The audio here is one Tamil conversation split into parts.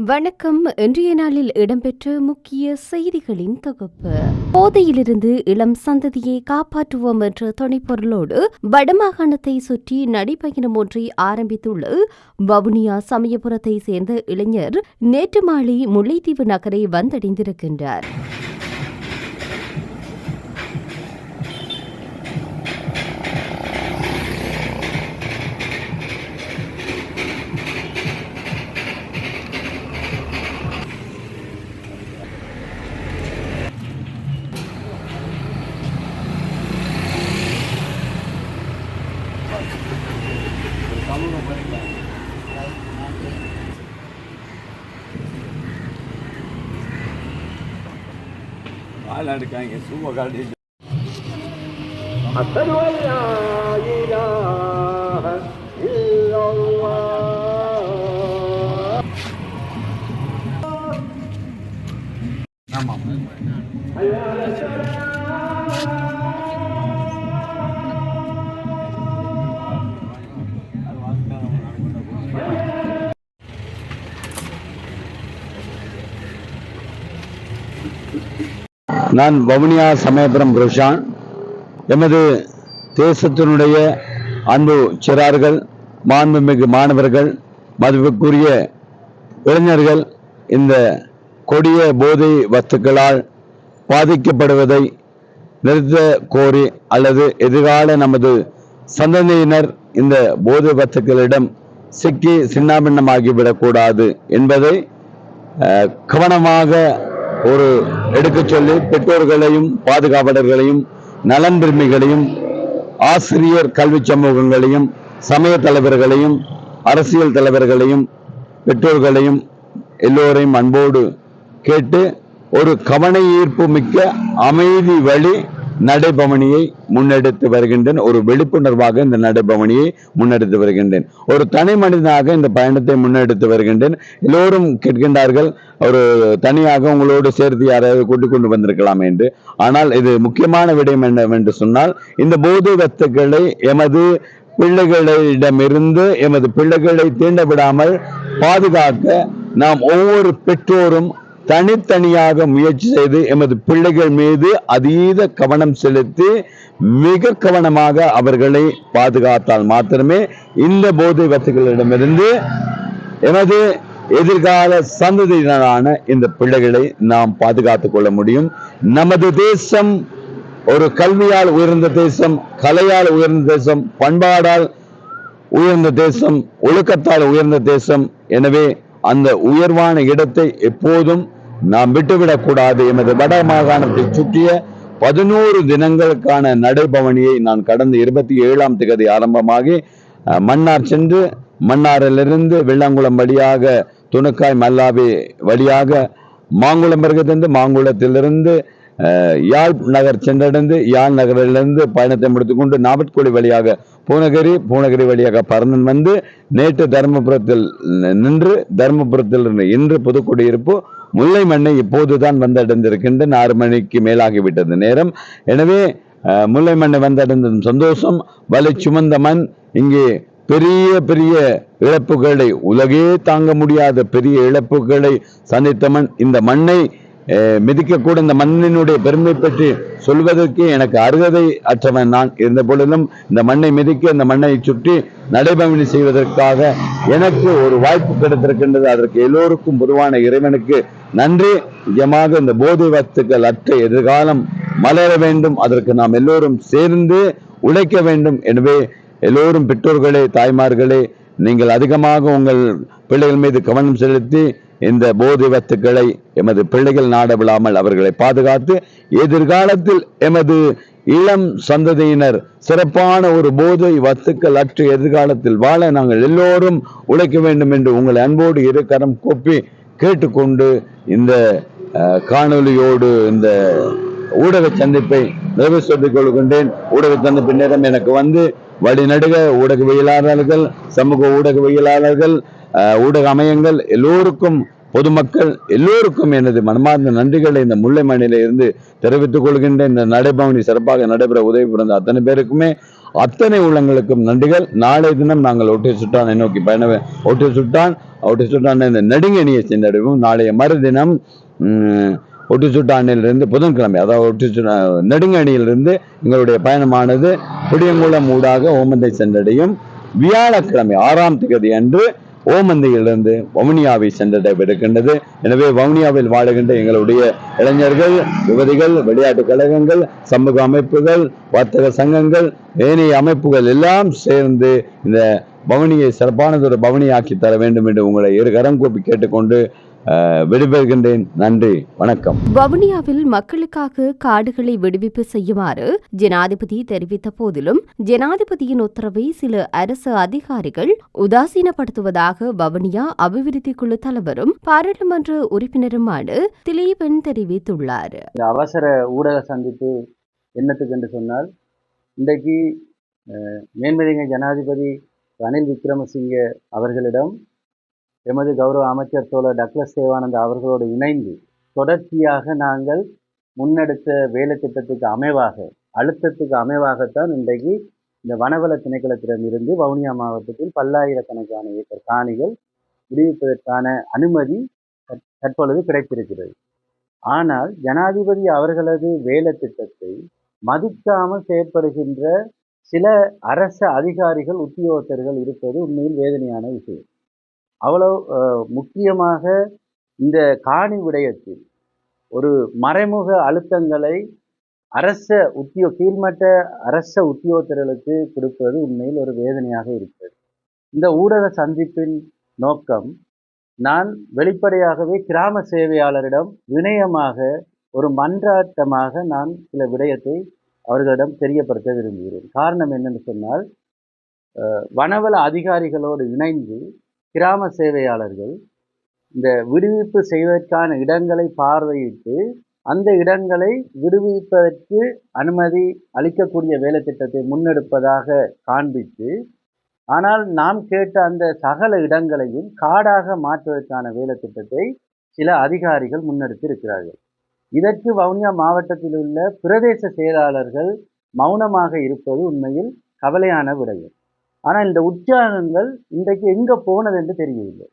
வணக்கம். இன்றைய நாளில் இடம்பெற்ற முக்கிய செய்திகளின் தொகுப்பு. போதையிலிருந்து இளம் சந்ததியை காப்பாற்றுவோம் என்ற துணைப்பொருளோடு வடமாகாணத்தை சுற்றி நடைபயணம் ஒன்றை ஆரம்பித்துள்ள வவுனியா சமயபுரத்தை சேர்ந்த இளைஞர் நேற்று மாலை முல்லைத்தீவு நகரை வந்தடைந்திருக்கின்றார். எடுக்காங்க சும்மா காட்டி நான் வவுனியா சமயபுரம் ரோஷான். எமது தேசத்தினுடைய அன்பு சிறார்கள், மாண்புமிகு மாணவர்கள், மதிப்புக்குரிய இளைஞர்கள் இந்த கொடிய போதை வஸ்துக்களால் பாதிக்கப்படுவதை நிறுத்த கோரி அல்லது எதிர்கால நமது சந்ததியினர் இந்த போதை வஸ்துக்களிடம் சிக்கி சின்னாபின்னமாகிவிடக்கூடாது என்பதை கவனமாக ஒரு எடுக்க சொல்லி பெற்றோர்களையும் பாதுகாவலர்களையும் நலன் விரும்பிகளையும் ஆசிரியர் கல்வி சமூகங்களையும் சமய தலைவர்களையும் அரசியல் தலைவர்களையும் பெற்றோர்களையும் எல்லோரையும் அன்போடு கேட்டு ஒரு கவன ஈர்ப்பு மிக்க அமைதி வழி நடைபவனியை முன்னெடுத்து வருகின்றேன். ஒரு விழிப்புணர்வாக இந்த நடைபவனியை முன்னெடுத்து வருகின்றேன். ஒரு தனி மனிதனாக இந்த பயணத்தை முன்னெடுத்து வருகின்றேன். எல்லோரும் கேட்கின்றார்கள், ஒரு தனியாக உங்களோடு சேர்த்து யாராவது கூட்டிக் கொண்டு வந்திருக்கலாம் என்று. ஆனால் இது முக்கியமான விடயம் என்னவென்று சொன்னால், இந்த போதை வஸ்துக்களை எமது பிள்ளைகளிடமிருந்து எமது பிள்ளைகளை தீண்ட விடாமல் பாதுகாக்க நாம் ஒவ்வொரு பெற்றோரும் தனித்தனியாக முயற்சி செய்து எமது பிள்ளைகள் மீது அதீத கவனம் செலுத்தி மிக கவனமாக அவர்களை பாதுகாத்தால் மாத்திரமே இந்த போதை வஸ்துக்களிடமிருந்து எமது எதிர்கால சந்ததியினரான இந்த பிள்ளைகளை நாம் பாதுகாத்துக் கொள்ள முடியும். நமது தேசம் ஒரு கல்வியால் உயர்ந்த தேசம், கலையால் உயர்ந்த தேசம், பண்பாடால் உயர்ந்த தேசம், ஒழுக்கத்தால் உயர்ந்த தேசம். எனவே அந்த உயர்வான இடத்தை எப்போதும் நாம் விட்டுவிடக்கூடாது. எமது வட மாகாணத்தை சுற்றிய 11 தினங்களுக்கான நடைபவனியை நான் கடந்த 27ஆம் தேதி ஆரம்பமாகி மன்னார் சென்று மன்னாரிலிருந்து வெள்ளாங்குளம் வழியாக துணுக்காய் மல்லாவி வழியாக மாங்குளம் வருகிறது. மாங்குளத்திலிருந்து யாழ் நகர் சென்றடைந்து யாழ் நகரிலிருந்து பயணத்தை முடித்துக்கொண்டு நாவட்குழி வழியாக பூனகிரி வழியாக பரந்தன் வந்து நேற்று தர்மபுரத்தில் நின்று தர்மபுரத்தில் இன்று புதுக்குடியிருப்பு முல்லை மண்ணை இப்போதுதான் வந்தடைந்திருக்கின்ற 6 மணிக்கு மேலாகிவிட்டது நேரம். எனவே முல்லை மண்ணை வந்தடைந்ததும் சந்தோஷம். வலை சுமந்த மண், இங்கே பெரிய பெரிய இழப்புகளை, உலகே தாங்க முடியாத பெரிய இழப்புகளை சந்தித்த மண். இந்த மண்ணை மிதிக்கக்கூட இந்த மண்ணினுடைய பெருமை பற்றி சொல்வதற்கு எனக்கு அருகதை அற்றவன் நான் இருந்த பொழுதும் இந்த மண்ணை மிதிக்க, இந்த மண்ணை சுற்றி நடைபவனி செய்வதற்காக எனக்கு ஒரு வாய்ப்பு கிடைத்திருக்கின்றது. அதற்கு எல்லோருக்கும் பொதுவான இறைவனுக்கு நன்றி. நிஜமாக இந்த போதை வஸ்துக்கள் அற்ற எதிர்காலம் மலர வேண்டும். அதற்கு நாம் எல்லோரும் சேர்ந்து உழைக்க வேண்டும். எனவே எல்லோரும் பெற்றோர்களே, தாய்மார்களே, நீங்கள் அதிகமாக உங்கள் பிள்ளைகள் மீது கவனம் செலுத்தி இந்த போதை வஸ்துக்களை எமது பிள்ளைகள் நாட விடாமல் அவர்களை பாதுகாத்து எதிர்காலத்தில் எமது இளம் சந்ததியினர் சிறப்பான ஒரு போதை வஸ்துக்கள் அற்ற எதிர்காலத்தில் வாழ நாங்கள் எல்லோரும் உழைக்க வேண்டும் என்று உங்களை அன்போடு இரு கரம் கூப்பி கேட்டுக்கொண்டு இந்த காணொலியோடு இந்த ஊடக சந்திப்பை நிறைவு சொல்லிக் கொள்கின்றேன். ஊடக சந்திப்பின் நேரம் எனக்கு வந்து வழிநடுக ஊடகவியலாளர்கள், சமூக ஊடகவியலாளர்கள், ஊடக அமையங்கள் எல்லோருக்கும் பொதுமக்கள் எல்லோருக்கும் எனது மனமார்ந்த நன்றிகளை இந்த முல்லை மண்ணில இருந்து தெரிவித்துக் கொள்கின்ற. இந்த நடைபவனி சிறப்பாக நடைபெற உதவி புரிந்த அத்தனை பேருக்குமே, அத்தனை உள்ளங்களுக்கும் நன்றிகள். நாளை தினம் நாங்கள் ஒட்டி சுட்டானை நோக்கி ஒட்டி சுட்டான் இந்த நெடுங்கணியை சென்றடைவோம். நாளைய மறுதினம் ஒட்டி சுட்டானிலிருந்து புதன்கிழமை, அதாவது நெடுங்கணியிலிருந்து எங்களுடைய பயணமானது புடியங்குளம் ஊடாக ஓமந்தை சென்றடையும். வியாழக்கிழமை 6ஆம் தேதி அன்று ஓமந்தையிலிருந்து வவுனியாவை சென்றடைவிருக்கின்றது. எனவே வவுனியாவில் வாழுகின்ற எங்களுடைய இளைஞர்கள், யுவதிகள், விளையாட்டு கழகங்கள், சமூக அமைப்புகள், வர்த்தக சங்கங்கள், ஏனைய அமைப்புகள் எல்லாம் சேர்ந்து இந்த பவனியை சிறப்பானதொரு பவனியாக்கி தர வேண்டும் என்று உங்களை இரு கரம் கூப்பி கேட்டுக்கொண்டு விடைபெறுகின்றேன். நன்றி, வணக்கம். வவுனியாவில் மக்களுக்காக காடுகளை விடுவிப்பு செய்யுமாறு ஜனாதிபதி தெரிவித்த போதிலும் ஜனாதிபதியின் உத்தரவை சில அரசு அதிகாரிகள் உதாசீனப்படுத்துவதாக வவுனியா அபிவிருத்தி குழு தலைவரும் பாராளுமன்ற உறுப்பினருமான திலீபன் தெரிவித்துள்ளார். அவசர ஊடக சந்திப்பு என்னத்துக்கு என்று சொன்னால், இன்றைக்கு மேன்மதிங்க ஜனாதிபதி ரணில் விக்ரமசிங்கே அவர்களிடம் எமது கௌரவ அமைச்சர் தோழர் டக்ளஸ் தேவானந்தா அவர்களோடு இணைந்து தொடர்ச்சியாக நாங்கள் முன்னெடுத்த வேலை திட்டத்துக்கு அமைவாக, அழுத்தத்துக்கு அமைவாகத்தான் இன்றைக்கு இந்த வனவள திணைக்களத்திடமிருந்து வவுனியா மாவட்டத்தில் பல்லாயிரக்கணக்கான ஏக்கர் காணிகள் விடுவிப்பதற்கான அனுமதி தற்பொழுது கிடைத்திருக்கிறது. ஆனால் ஜனாதிபதி அவர்களது வேலை திட்டத்தை மதிக்காமல் செயற்படுகின்ற சில அரச அதிகாரிகள், உத்தியோகத்தர்கள் இருப்பது உண்மையில் வேதனையான விஷயம். அவ்வளவு முக்கியமாக இந்த காணி விடயத்தில் ஒரு மறைமுக அழுத்தங்களை கீழ்மட்ட அரச உத்தியோகத்தர்களுக்கு கொடுப்பது உண்மையில் ஒரு வேதனையாக இருக்கிறது. இந்த ஊடக சந்திப்பின் நோக்கம், நான் வெளிப்படையாகவே கிராம சேவையாளரிடம் வினயமாக ஒரு மன்றாட்டமாக நான் சில விடயத்தை அவர்களிடம் தெரியப்படுத்த விரும்புகிறேன். காரணம் என்னென்னு சொன்னால், வனவள அதிகாரிகளோடு இணைந்து கிராம சேவையாளர்கள் இந்த விடுவிப்பு செய்வதற்கான இடங்களை பார்வையிட்டு அந்த இடங்களை விடுவிப்பதற்கு அனுமதி அளிக்கக்கூடிய வேலை திட்டத்தை முன்னெடுப்பதாக காண்பித்து, ஆனால் நாம் கேட்ட அந்த சகல இடங்களையும் காடாக மாற்றுவதற்கான வேலை திட்டத்தை சில அதிகாரிகள் முன்னெடுத்து இருக்கிறார்கள். இதற்கு வவுனியா மாவட்டத்தில் உள்ள பிரதேச செயலாளர்கள் மௌனமாக இருப்பது உண்மையில் கவலையான விடயம். ஆனால் இந்த உற்சாகங்கள் இன்றைக்கு எங்கே போனது என்று தெரியவில்லை.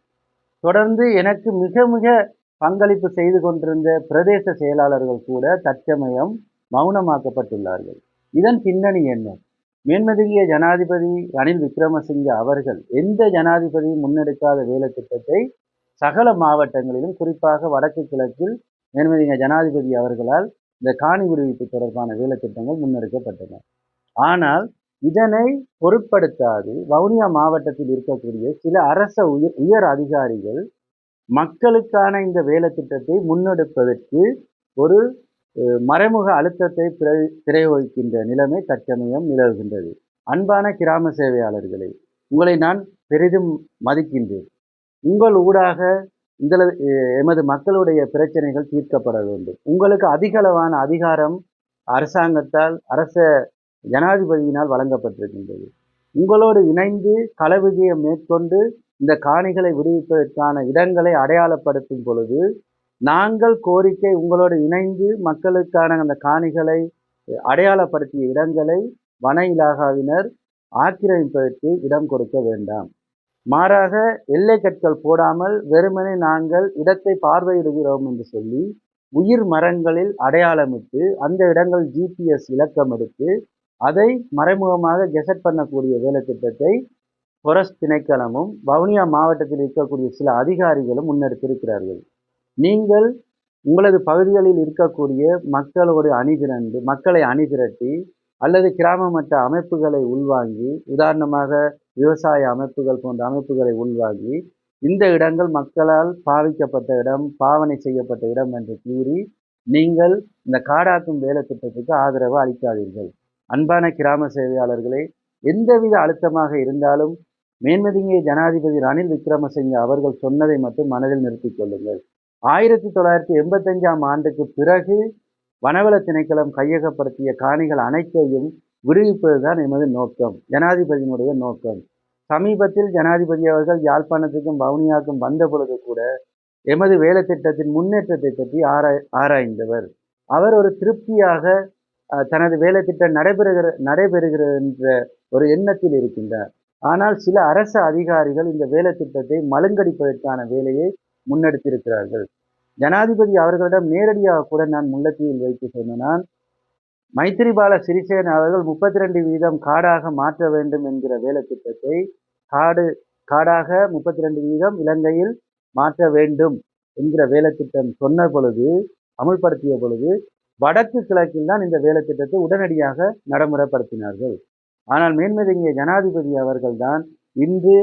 தொடர்ந்து எனக்கு மிக மிக பங்களிப்பு செய்து கொண்டிருந்த பிரதேச செயலாளர்கள் கூட தற்சமயம் மௌனமாக்கப்பட்டுள்ளார்கள். இதன் பின்னணி என்ன? மேன்மதிய ஜனாதிபதி ரணில் விக்ரமசிங்கே அவர்கள் எந்த ஜனாதிபதியும் முன்னெடுக்காத வேலை திட்டத்தை சகல மாவட்டங்களிலும், குறிப்பாக வடக்கு கிழக்கில் மேன்மதிய ஜனாதிபதி அவர்களால் இந்த காணி விடுவிப்பு தொடர்பான வேலை திட்டங்கள் முன்னெடுக்கப்பட்டன. ஆனால் இதனை பொருட்படுத்தாது வவுனியா மாவட்டத்தில் இருக்கக்கூடிய சில அரச உயர் அதிகாரிகள் மக்களுக்கான இந்த வேலை திட்டத்தை முன்னெடுப்பதற்கு ஒரு மறைமுக அழுத்தத்தை பிரயோகிக்கின்ற நிலைமை தற்சமயம் நிலவுகின்றது. அன்பான கிராம சேவையாளர்களை, உங்களை நான் பெரிதும் மதிக்கின்றேன். உங்கள் ஊடாக எமது மக்களுடைய பிரச்சனைகள் தீர்க்கப்பட வேண்டும். உங்களுக்கு அதிகளவான அதிகாரம் அரசாங்கத்தால், அரச ஜனாதிபதியினால் வழங்கப்பட்டிருக்கின்றது. உங்களோடு இணைந்து கள விஜயம் மேற்கொண்டு இந்த காணிகளை விடுவிப்பதற்கான இடங்களை அடையாளப்படுத்தும் பொழுது, நாங்கள் கோரிக்கை உங்களோடு இணைந்து மக்களுக்கான அந்த காணிகளை அடையாளப்படுத்திய இடங்களை வன இலாகாவினர் ஆக்கிரமிப்பதற்கு இடம் கொடுக்க வேண்டாம். மாறாக எல்லை கற்கள் போடாமல் வெறுமனே நாங்கள் இடத்தை பார்வையிடுகிறோம் என்று சொல்லி உயிர் மரங்களில் அடையாளமிட்டு அந்த இடங்கள் GPS இலக்கம் எடுத்து அதை மறைமுகமாக கெசட் பண்ணக்கூடிய வேலை திட்டத்தை ஃபாரஸ்ட் திணைக்களமும் வவுனியா மாவட்டத்தில் இருக்கக்கூடிய சில அதிகாரிகளும் முன்னெடுத்திருக்கிறார்கள். நீங்கள் உங்களது பகுதிகளில் இருக்கக்கூடிய மக்களோடு மக்களை அணிதிரட்டி அல்லது கிராம மட்ட அமைப்புகளை உள்வாங்கி, உதாரணமாக விவசாய அமைப்புகள் போன்ற அமைப்புகளை உள்வாங்கி, இந்த இடங்கள் மக்களால் பாவிக்கப்பட்ட இடம், பாவனை செய்யப்பட்ட இடம் என்று கூறி நீங்கள் இந்த காடாக்கும் வேலை திட்டத்துக்கு ஆதரவு அளிக்காதீர்கள். அன்பான கிராம சேவையாளர்களே, எந்தவித அழுத்தமாக இருந்தாலும் மேன்மதிய ஜனாதிபதி ரணில் விக்ரமசிங்கே அவர்கள் சொன்னதை மட்டும் மனதில் நிறுத்திக் கொள்ளுங்கள். 1985ஆம் ஆண்டுக்கு பிறகு வனவள திணைக்களம் கையகப்படுத்திய காணிகள் அனைத்தையும் விடுவிப்பதுதான் எமது நோக்கம், ஜனாதிபதியினுடைய நோக்கம். சமீபத்தில் ஜனாதிபதி அவர்கள் யாழ்ப்பாணத்துக்கும் வவுனியாவுக்கும் வந்த பொழுது கூட எமது வேலை திட்டத்தின் முன்னேற்றத்தை பற்றி ஆராய்ந்தவர். அவர் ஒரு திருப்தியாக தனது வேலை திட்டம் நடைபெறுகிறது என்ற ஒரு எண்ணத்தில் இருக்கின்றார். ஆனால் சில அரசு அதிகாரிகள் இந்த வேலை திட்டத்தை மழுங்கடிப்பதற்கான வேலையை முன்னெடுத்திருக்கிறார்கள். ஜனாதிபதி அவர்களிடம் நேரடியாக கூட நான் முல்லைத்தீவில் வைத்து சொன்னான், மைத்திரிபால சிறிசேன அவர்கள் 32% காடாக மாற்ற வேண்டும் என்கிற வேலை திட்டத்தை காடாக 32% இலங்கையில் மாற்ற வேண்டும் என்கிற வேலை திட்டம் சொன்ன பொழுது, அமுல்படுத்திய பொழுது வடக்கு கிழக்கில் தான் இந்த வேலை திட்டத்தை உடனடியாக நடைமுறைப்படுத்தினார்கள். ஆனால் மேன்மதிங்கிய ஜனாதிபதி அவர்கள் தான் இன்று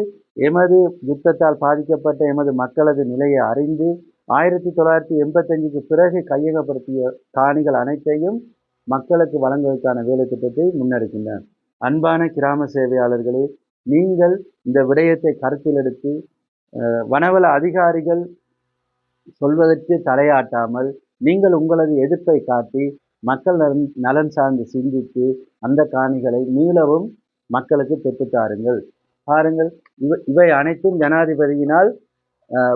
எமது யுத்தத்தால் பாதிக்கப்பட்ட எமது மக்களது நிலையை அறிந்து 1985க்கு பிறகு கையகப்படுத்திய காணிகள் அனைத்தையும் மக்களுக்கு வழங்குவதற்கான வேலை திட்டத்தை முன்னெடுக்கின்றனர். அன்பான கிராம சேவையாளர்களே, நீங்கள் இந்த விடயத்தை கருத்தில் எடுத்து வனவள அதிகாரிகள் சொல்வதற்கு தலையாட்டாமல் நீங்கள் உங்களது எதிர்ப்பை காட்டி மக்கள் நலன் சார்ந்து சிந்தித்து அந்த காணிகளை மீளவும் மக்களுக்கு பெற்றுத்தாருங்கள். பாருங்கள், இவை அனைத்தும் ஜனாதிபதியினால்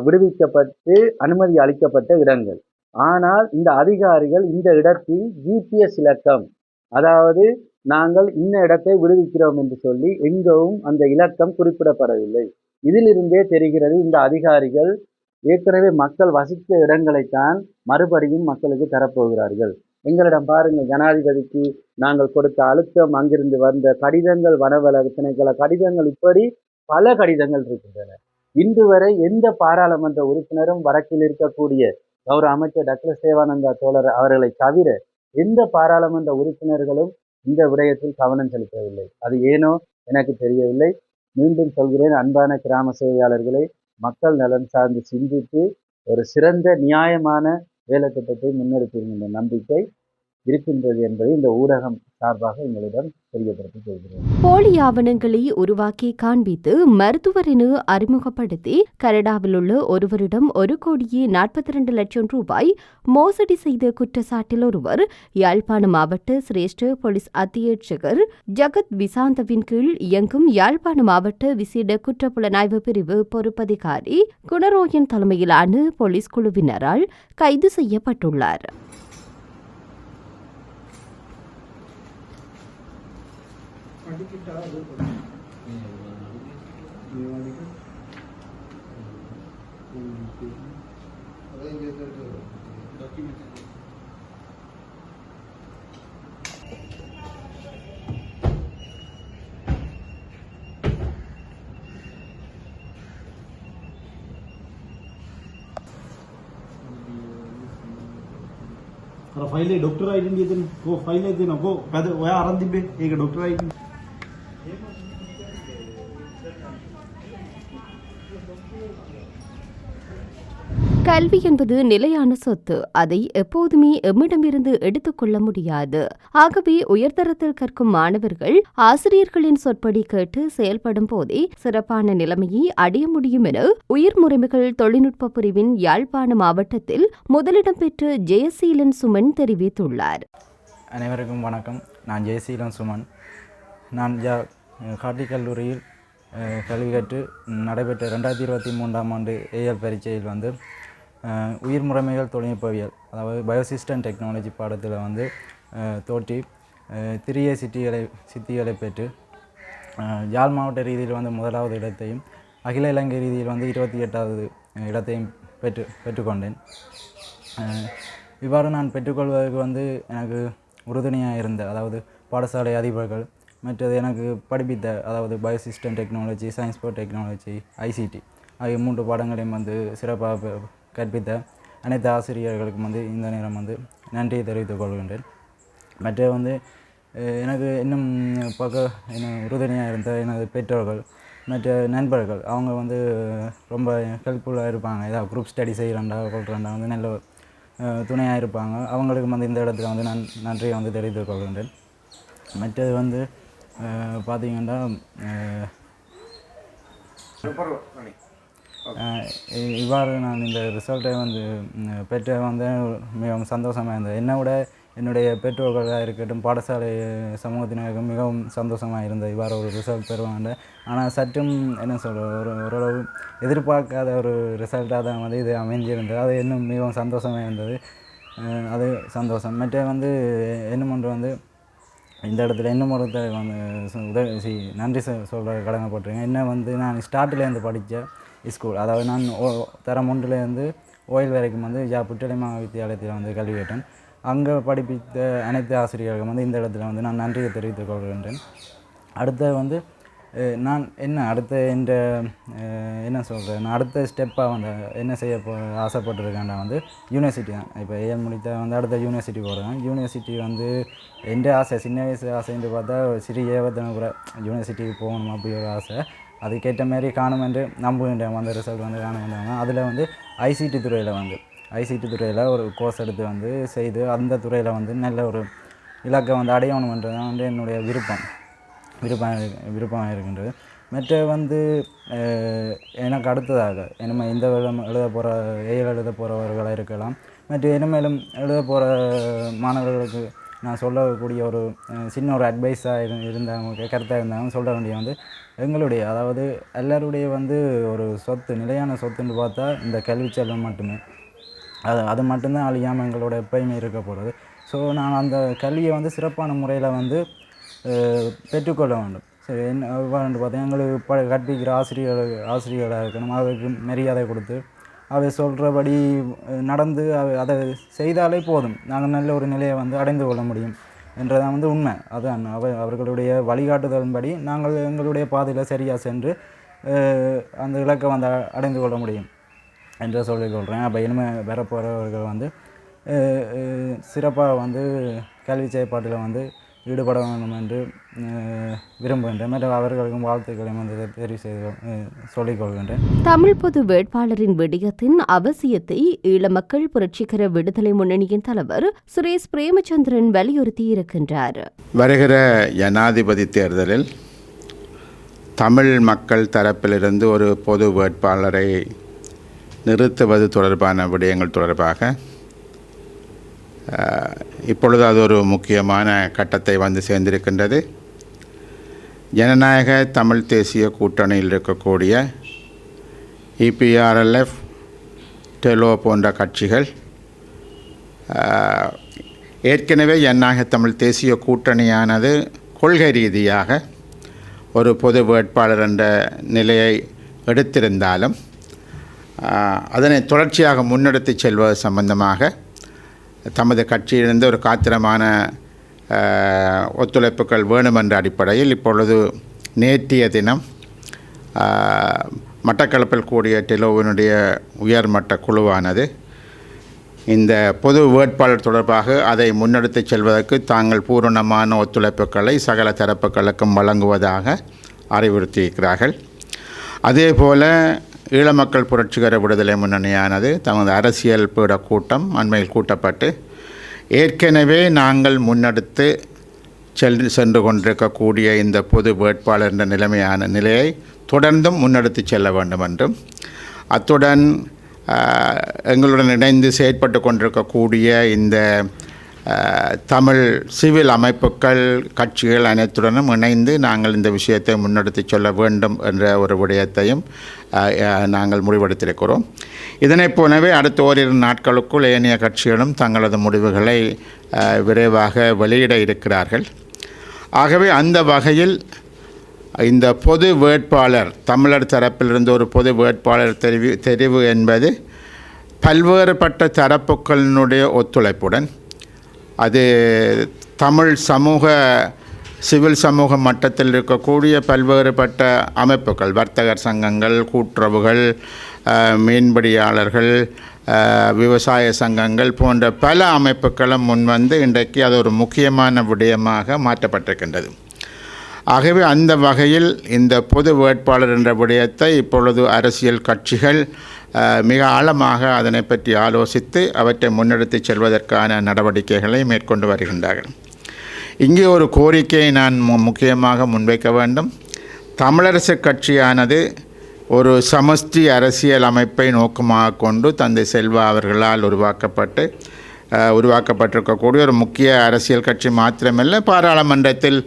விடுவிக்கப்பட்டு அனுமதி அளிக்கப்பட்ட இடங்கள். ஆனால் இந்த அதிகாரிகள் இந்த இடத்தில் GPS இலக்கம், அதாவது நாங்கள் இந்த இடத்தை விடுவிக்கிறோம் என்று சொல்லி எங்கவும் அந்த இலக்கம் குறிப்பிடப்படவில்லை. இதிலிருந்தே தெரிகிறது இந்த அதிகாரிகள் ஏற்கனவே மக்கள் வசித்த இடங்களைத்தான் மறுபடியும் மக்களுக்கு தரப்போகிறார்கள். எங்களிடம் பாருங்கள், ஜனாதிபதிக்கு நாங்கள் கொடுத்த அழுத்தம், அங்கிருந்து வந்த கடிதங்கள், வனவள திணைக்கள கடிதங்கள், இப்படி பல கடிதங்கள் இருக்கின்றன. இன்று வரை எந்த பாராளுமன்ற உறுப்பினரும் வடக்கில் இருக்கக்கூடிய கௌரவ அமைச்சர் டாக்டர் சேவானந்தா தோழர் அவர்களை தவிர எந்த பாராளுமன்ற உறுப்பினர்களும் இந்த விடயத்தில் கவனம் செலுத்தவில்லை. அது ஏனோ எனக்கு தெரியவில்லை. மீண்டும் சொல்கிறேன், அன்பான கிராம சேவையாளர்களை, மக்கள் நலன் சார்ந்து சிந்தித்து ஒரு சிறந்த நியாயமான வேலை திட்டத்தை முன்னெடுப்பீர்கள் நம்பிக்கை இருக்கின்றது என்பதை இந்த ஊடகம் சார்பாக எங்களிடம் தெரியப்படுத்திக் கொள்கிறேன். போலி ஆவணங்களை உருவாக்கி காண்பித்து மருத்துவர் என அறிமுகப்படுத்தி கனடாவில் உள்ள ஒருவரிடம் 1,42,00,000 ரூபாய் மோசடி செய்த குற்றச்சாட்டில் ஒருவர் யாழ்ப்பாண மாவட்ட சிரேஷ்ட போலீஸ் அத்தியட்சகர் ஜகத் விசாந்தவின் கீழ் இயங்கும் யாழ்ப்பாண மாவட்ட விசேட குற்றப்புலனாய்வு பிரிவு பொறுப்பதிகாரி குணரோயன் தலைமையிலான போலீஸ் குழுவினரால் கைது செய்யப்பட்டுள்ளார். फाइल डॉक्टर आइडेंटिटी देन को फाइल देन को पहले वया आरन दिबे एक डॉक्टर आइडेंटिटी கல்வி என்பது நிலையான சொத்து. அதை எப்போதுமே எம்மிடமிருந்து எடுத்துக்கொள்ள முடியாது. ஆகவே உயர்தரத்தில் கற்கும் மாணவர்கள் ஆசிரியர்களின் சொற்படி கேட்டு செயல்படும் போதே சிறப்பான நிலைமையை அடைய முடியும் என உயிர்முறைமைகள் தொழில்நுட்ப பிரிவின் யாழ்ப்பாண மாவட்டத்தில் முதலிடம் பெற்று ஜெயசீலன் சுமன் தெரிவித்துள்ளார். அனைவருக்கும் வணக்கம். நான் ஜெயசீலன் சுமன். நான் காட்டி கல்லூரியில் கல்வி கற்று நடைபெற்ற 2023ஆம் ஆண்டு ஏஎல் பரீட்சையில் உயிர் முறைமைகள் தொழில்நுட்பவியல், அதாவது பயோசிஸ்டம் டெக்னாலஜி பாடத்தில் தோற்றி 3A சித்திகளை பெற்று யாழ் மாவட்ட ரீதியில் முதலாவது இடத்தையும் அகில இலங்கை ரீதியில் 28வது இடத்தையும் பெற்றுக்கொண்டேன். இவ்வாறு நான் பெற்றுக்கொள்வதற்கு எனக்கு உறுதுணையாக இருந்த, அதாவது பாடசாலை அதிபர்கள், மற்றது எனக்கு படிப்பித்த, அதாவது biosystem technology, science for technology, ICT ஆகிய 3 பாடங்களையும் சிறப்பாக கற்பித்த அனைத்து ஆசிரியர்களுக்கும் இந்த நேரம் நன்றியை தெரிவித்துக் கொள்கின்றேன். மற்ற எனக்கு இன்னும் உறுதுணையாக இருந்த எனது பெற்றோர்கள், மற்ற நண்பர்கள், அவங்க ரொம்ப ஹெல்ப்ஃபுல்லாக இருப்பாங்க. ஏதாவது குரூப் ஸ்டடி செய்கிறாண்டா கொள்கிறாண்டா நல்ல துணையாக இருப்பாங்க. அவங்களுக்கு இந்த இடத்துல நான் நன்றியை தெரிவித்துக் கொள்கின்றேன். மற்றது பார்த்திங்கன்னா இவ்வாறு நான் இந்த ரிசல்ட்டை பெற்ற மிகவும் சந்தோஷமாக இருந்தது. என்னை விட என்னுடைய பெற்றோர்களாக இருக்கட்டும் பாடசாலை சமூகத்தினருக்கும் மிகவும் சந்தோஷமாக இருந்தது இவ்வாறு ஒரு ரிசல்ட் பெறுவாங்க. ஆனால் சற்றும் என்ன சொல்கிற ஓரளவு எதிர்பார்க்காத ஒரு ரிசல்ட்டாக தான் வந்து இது அமைஞ்சிருந்தது. அது இன்னும் மிகவும் சந்தோஷமாக இருந்தது. அது சந்தோஷம். மற்ற வந்து இன்னும் ஒன்று வந்து இந்த இடத்துல இன்னும் ஒருத்தர் வந்து நன்றி சொல்கிற கடமைப்பட்டிருக்கேன். என்ன வந்து நான் ஸ்டார்ட்லேருந்து படித்த ஸ்கூல், அதாவது நான் தரம் 1லேருந்து ஓயில் வரைக்கும் வந்து புட்டளை வித்தியாலயத்தில் வந்து கல்வி கேட்டேன். அங்கே படிப்பித்த அனைத்து ஆசிரியர்களுக்கும் வந்து இந்த இடத்துல வந்து நான் நன்றியை தெரிவித்துக் கொள்கின்றேன். அடுத்த வந்து நான் அடுத்த என்ன சொல்கிறேன், நான் அடுத்த ஸ்டெப்பாக வந்து என்ன செய்ய ஆசைப்பட்டிருக்கேன்டா வந்து யூனிவர்சிட்டி தான். இப்போ ஏஎல் முடித்த வந்து அடுத்த யூனிவர்சிட்டி போகிறேன். யூனிவர்சிட்டி வந்து எந்த ஆசை, சின்ன வயசு ஆசைன்னு பார்த்தா சிறிய ஏவத்தனப்புற யூனிவர்சிட்டிக்கு போகணும் அப்படி ஒரு ஆசை. அதுக்கேற்ற மாதிரி காணும் என்று நம்புகின்றேன். அந்த ரிசல்ட் வந்து காணுகின்றாங்க. அதில் வந்து ஐசிடி துறையில் ஒரு கோர்ஸ் எடுத்து வந்து செய்து அந்த துறையில் வந்து நல்ல ஒரு இலக்கை வந்து அடையணுன்றது தான் வந்து என்னுடைய விருப்பமாக இருக்கின்றது. மற்ற வந்து எனக்கு அடுத்ததாக இனிமேல் இந்த வருடம் எழுத போகிறவர்களாக இருக்கலாம். மற்ற இனிமேலும் எழுத போகிற மாணவர்களுக்கு நான் சொல்லக்கூடிய ஒரு சின்ன ஒரு அட்வைஸாக இருந்தாங்க, கருத்தாக இருந்தாங்க சொல்ல வேண்டிய வந்து எங்களுடைய, அதாவது எல்லோருடைய வந்து ஒரு சொத்து, நிலையான சொத்துன்னு பார்த்தா இந்த கல்வி செல்வம் மட்டுமே. அது மட்டும்தான் அழியாமல் எங்களோட எப்பயுமே இருக்க போகிறது. ஸோ நான் அந்த கல்வியை வந்து சிறப்பான முறையில் வந்து பெற்றுக்கொள்ள வேண்டும். சரி, எவ்வாறு பார்த்தா எங்களுக்கு கற்பிக்கிற ஆசிரியர்களாக இருக்கணும். அவருக்கு மரியாதை கொடுத்து அவை சொல்கிறபடி நடந்து அதை செய்தாலே போதும், நாங்கள் நல்ல ஒரு நிலையை வந்து அடைந்து கொள்ள முடியும் என்றதான் வந்து உண்மை. அதுதான் அவர்களுடைய வழிகாட்டுதலின்படி நாங்கள் எங்களுடைய பாதையில் சரியாக சென்று அந்த இலக்கை வந்து அடைந்து கொள்ள முடியும் என்று சொல்லிக்கொள்கிறேன். அப்போ இனிமேல் வரப்போகிறவர்கள் வந்து சிறப்பாக வந்து கல்வி செயற்பாட்டில் வந்து ஈடுபட வேண்டும் என்று விரும்புகின்றேன். மற்றும் அவர்களுக்கும் வாழ்த்துக்களை வந்து தெரிவு செய்து சொல்லிக்கொள்கின்றேன். தமிழ் பொது வேட்பாளரின் விடயத்தின் அவசியத்தை ஈழ மக்கள் புரட்சிகர விடுதலை முன்னணியின் தலைவர் சுரேஷ் பிரேமச்சந்திரன் வலியுறுத்தி இருக்கின்றார். வருகிற ஜனாதிபதி தேர்தலில் தமிழ் மக்கள் தரப்பிலிருந்து ஒரு பொது வேட்பாளரை நிறுத்துவது தொடர்பான விடயங்கள் தொடர்பாக இப்பொழுது அது ஒரு முக்கியமான கட்டத்தை வந்து சேர்ந்திருக்கின்றது. ஜனநாயக தமிழ் தேசிய கூட்டணியில் இருக்கக்கூடிய இபிஆர்எல்எஃப், டெலோ போன்ற கட்சிகள் ஏற்கனவே ஜனநாயக தமிழ் தேசிய கூட்டணியானது கொள்கை ரீதியாக ஒரு பொது வேட்பாளர் என்ற நிலையை எடுத்திருந்தாலும் அதனை தொடர்ச்சியாக முன்னெடுத்து செல்வது சம்பந்தமாக தமது கட்சியிலிருந்து ஒரு காத்திரமான ஒத்துழைப்புகள் வேணும் என்ற அடிப்படையில் இப்பொழுது நேற்றைய தினம் மட்டக்களப்பில் கூடிய டெலோவினுடைய உயர்மட்ட குழுவானது இந்த பொது வேட்பாளர் தொடர்பாக அதை முன்னெடுத்து செல்வதற்கு தாங்கள் பூரணமான ஒத்துழைப்புகளை சகல தரப்புகளுக்கும் வழங்குவதாக அறிவுறுத்தியிருக்கிறார்கள். அதேபோல் ஈழமக்கள் புரட்சிகர விடுதலை முன்னணியானது தமது அரசியல் பீட கூட்டம் அண்மையில் கூட்டப்பட்டு ஏற்கனவே நாங்கள் முன்னெடுத்து சென்று கொண்டிருக்கக்கூடிய இந்த பொது வேட்பாளர் என்ற நிலையை தொடர்ந்தும் முன்னெடுத்து செல்ல வேண்டும் என்றும், அத்துடன் எங்களுடன் இணைந்து செயற்பட்டு கொண்டிருக்கக்கூடிய இந்த தமிழ் சிவில் அமைப்புகள் கட்சிகள் அனைத்துடனும் இணைந்து நாங்கள் இந்த விஷயத்தை முன்னெடுத்து சொல்ல வேண்டும் என்ற ஒரு விடயத்தையும் நாங்கள் முடிவெடுத்திருக்கிறோம். இதனைப் போலவே அடுத்த ஓரிரு நாட்களுக்குள் ஏனைய கட்சிகளும் தங்களது முடிவுகளை விரைவாக வெளியிட இருக்கிறார்கள். ஆகவே அந்த வகையில் இந்த பொது வேட்பாளர் தமிழர் தரப்பிலிருந்து ஒரு பொது வேட்பாளர் தெரிவு என்பது பல்வேறுபட்ட தரப்புகளினுடைய ஒத்துழைப்புடன், அது தமிழ் சமூக சிவில் சமூக மட்டத்தில் இருக்கக்கூடிய பல்வேறுபட்ட அமைப்புகள், வர்த்தகர் சங்கங்கள், கூட்டுறவுகள், மீன்பிடியாளர்கள், விவசாய சங்கங்கள் போன்ற பல அமைப்புகளும் முன்வந்து இன்றைக்கு அது ஒரு முக்கியமான விடயமாக மாற்றப்பட்டிருக்கின்றது. ஆகவே அந்த வகையில் இந்த பொது வேட்பாளர் என்ற விடயத்தை இப்பொழுது அரசியல் கட்சிகள் மிக ஆழமாக அதனை பற்றி ஆலோசித்து அவற்றை முன்னெடுத்து செல்வதற்கான நடவடிக்கைகளை மேற்கொண்டு வருகின்றார்கள். இங்கே ஒரு கோரிக்கையை நான் முக்கியமாக முன்வைக்க வேண்டும். தமிழரசு கட்சியானது ஒரு சமஷ்டி அரசியல் அமைப்பை நோக்கமாக கொண்டு தந்தை செல்வா அவர்களால் உருவாக்கப்பட்டு உருவாக்கப்பட்டிருக்கக்கூடிய ஒரு முக்கிய அரசியல் கட்சி மாத்திரமல்ல, பாராளுமன்றத்தில்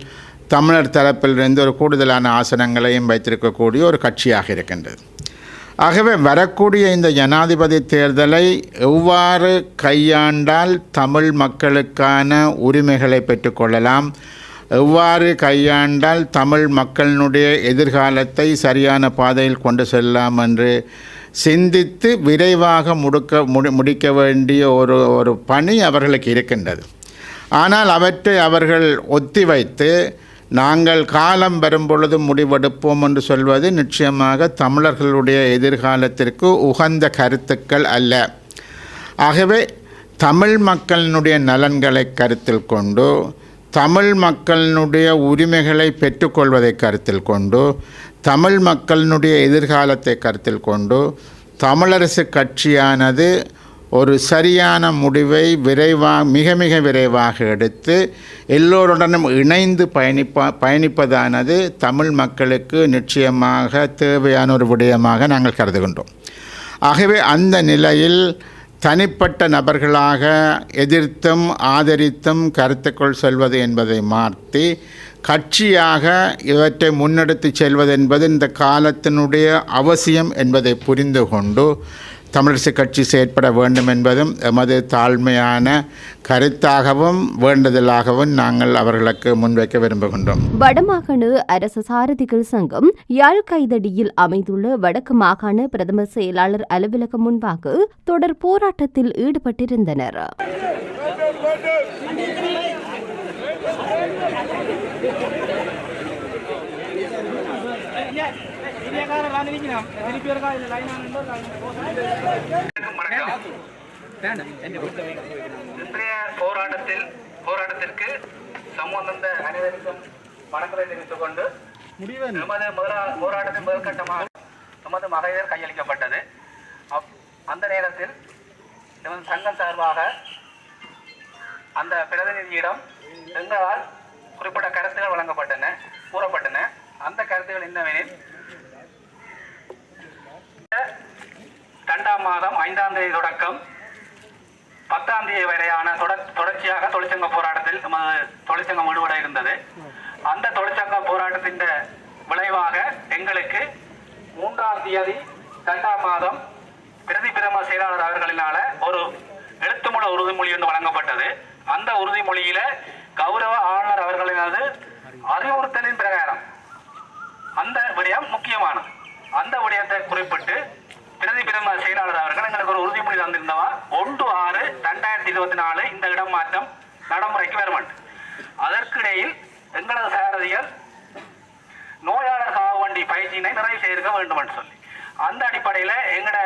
தமிழர் தரப்பிலிருந்து ஒரு கூடுதலான ஆசனங்களையும் வைத்திருக்கக்கூடிய ஒரு கட்சியாக இருக்கின்றது. ஆகவே வரக்கூடிய இந்த ஜனாதிபதி தேர்தலை எவ்வாறு கையாண்டால் தமிழ் மக்களுக்கான உரிமைகளை பெற்றுக்கொள்ளலாம், எவ்வாறு கையாண்டால் தமிழ் மக்களினுடைய எதிர்காலத்தை சரியான பாதையில் கொண்டு செல்லலாம் என்று சிந்தித்து விரைவாக முடிக்க வேண்டிய ஒரு பணி அவர்களுக்கு இருக்கின்றது. ஆனால் அவற்றை அவர்கள் ஒத்திவைத்து நாங்கள் காலம் வரும்பொழுது முடிவெடுப்போம் என்று சொல்வது நிச்சயமாக தமிழர்களுடைய எதிர்காலத்திற்கு உகந்த கருத்துக்கள் அல்ல. ஆகவே தமிழ் மக்களினுடைய நலன்களை கருத்தில் கொண்டு, தமிழ் மக்களினுடைய உரிமைகளை பெற்றுக்கொள்வதை கருத்தில் கொண்டு, தமிழ் மக்களினுடைய எதிர்காலத்தை கருத்தில் கொண்டு தமிழரசு கட்சியானது ஒரு சரியான முடிவை மிக மிக விரைவாக எடுத்து எல்லோருடனும் இணைந்து பயணிப்பதானது தமிழ் மக்களுக்கு நிச்சயமாக தேவையான ஒரு விடயமாக நாங்கள் கருதுகின்றோம். ஆகவே அந்த நிலையில் தனிப்பட்ட நபர்களாக எதிர்த்தும் ஆதரித்தும் கருத்துக்கள் செல்வது என்பதை மாற்றி கட்சியாக இவற்றை முன்னெடுத்து செல்வது என்பது இந்த காலத்தினுடைய அவசியம் என்பதை புரிந்து கொண்டு தமிழரசு கட்சி செயற்பட வேண்டும் என்பதும் எமது தாழ்மையான கருத்தாகவும் வேண்டுதலாகவும் நாங்கள் அவர்களுக்கு முன்வைக்க விரும்புகின்றோம். வடமாகாண அரசு சாரதிகள் சங்கம் யாழ் கைதடியில் அமைந்துள்ள வடக்கு மாகாண பிரதம செயலாளர் அலுவலகம் முன்பாக தொடர் போராட்டத்தில் ஈடுபட்டிருந்தனர். இன்றைய போராட்டத்திற்கு சம்பந்த அனைவருக்கும் வணக்கத்தை தெரிவித்துக் கொண்டு போராட்டத்தின் முதற்கட்டமாக நமது மகளிர் கையளிக்கப்பட்டது. அந்த நேரத்தில் நமது சங்கம் சார்பாக அந்த பிரதிநிதியிடம் எங்களால் குறிப்பிட்ட கருத்துக்கள் கூறப்பட்டன. அந்த கருத்துக்கள் என்னவெனில், 2ஆம் மாதம் 5ஆம் தேதி தொடக்கம் 10ஆம் தேதி வரையான தொடர்ச்சியாக தொழிற்சங்க போராட்டத்தில் தொழிற்சங்கம் ஈடுபட இருந்தது. அந்த தொழிற்சங்க போராட்டத்தின் விளைவாக எங்களுக்கு 3ஆம் தேதி 2ஆம் மாதம் பிரதிபிரம செயலாளர் அவர்களினால ஒரு எழுத்துமூல உறுதிமொழி ஒன்று வழங்கப்பட்டது. அந்த உறுதிமொழியில கௌரவ ஆளுநர் அவர்களினது அறிவுறுத்தலின் பிரகாரம் அந்த விடயம் முக்கியமானது. அந்த விடயத்தை குறிப்பிட்டு பிரதிபிரம செயலாளர் அவர்கள் எங்களுக்கு ஒரு உறுதிமொழி தந்திருந்தவா 1/6/2024 இந்த இடமாற்றம் நடைமுறைக்கு வரும். அதற்கிடையில் எங்களது சாரதிகள் நோயாளர் காவண்டி பயிற்சியினை நிறைவு செய்திருக்க வேண்டும் என்று சொல்லி, அந்த அடிப்படையில் எங்களோட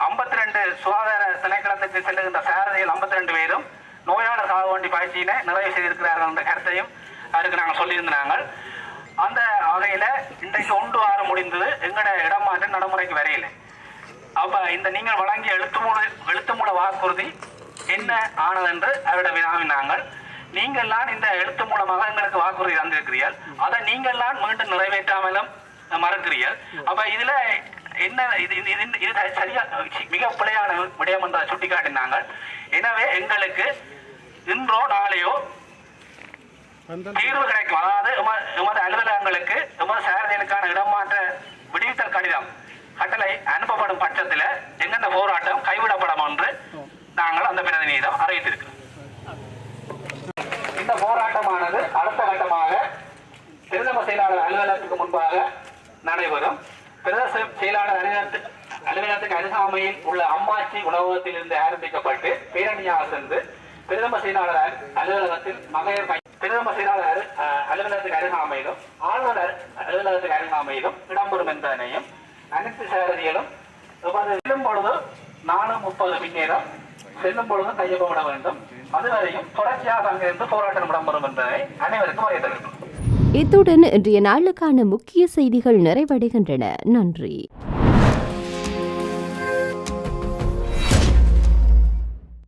52 சுகாதார திணைக்களத்துக்கு செல்லுகின்ற சாரதிகள் 52 பேரும் நோயாளர் காவண்டி பயிற்சியினை நிறைவு செய்திருக்கிறார்கள் என்ற கருத்தையும் அதுக்கு நாங்கள் சொல்லியிருந்தாங்க. அந்த வகையில் இன்றைக்கு 1/6 முடிந்தது, எங்களோட இடமாற்றம் நடைமுறைக்கு வரையில. அப்ப இந்த நீங்கள் வழங்கிய எழுத்துமூல வாக்குறுதி என்ன ஆனது என்று அவரிடம் வினாவினாங்கள். நீங்கள்லாம் இந்த எழுத்து மூலமாக எங்களுக்கு வாக்குறுதி தந்திருக்கிறீர்கள், அதை நீங்கள்லாம் மீண்டும் நிறைவேற்றாமலும் மறுக்கிறீர்கள். அப்ப இதுல என்ன இது சரியா மிக பிழையான விடயம் என்ற சுட்டிக்காட்டினாங்க. எனவே எங்களுக்கு இன்றோ நாளையோ தீர்வு கிடைக்கும். அதாவது எமது அலுவலகங்களுக்கு எமது சாரதிகளுக்கான இடமாற்ற விடுவித்தல் கடிதம் கட்டளை அனுப்பப்படும் பட்சத்தில் எங்கெந்த போராட்டம் கைவிடப்படும் என்று நாங்கள் அந்த பிரதிநிதியிடம் அறிவித்திருக்கிறோம். இந்த போராட்டமானது அடுத்த கட்டமாக பிரதம செயலாளர் அலுவலகத்துக்கு முன்பாக நடைபெறும். பிரதம செயலாளர் அலுவலகத்துக்கு அருகாமையில் உள்ள அம்மாச்சி உணவகத்தில் இருந்து ஆரம்பிக்கப்பட்டு பேரணியாக சென்று பிரதம செயலாளர் அலுவலகத்தில் பிரதம செயலாளர் அலுவலகத்துக்கு அருகாமையிலும் ஆளுநர் அலுவலகத்துக்கு அருகாமையிலும் இடம்பெறும் என்பதனையும் அனைத்து சாரதிகளும் செல்லும் பொழுது 4:30 பின்னேரம் செல்லும் பொழுதும் கையொப்பமிட வேண்டும். அதுவரையும் தொடர்ச்சியாக அங்கிருந்து போராட்டம் இடம்பெறும் என்பதை அனைவருக்கும் அறிவித்திருக்கிறோம். இத்துடன் இன்றைய நாளுக்கான முக்கிய செய்திகள் நிறைவடைகின்றன. நன்றி.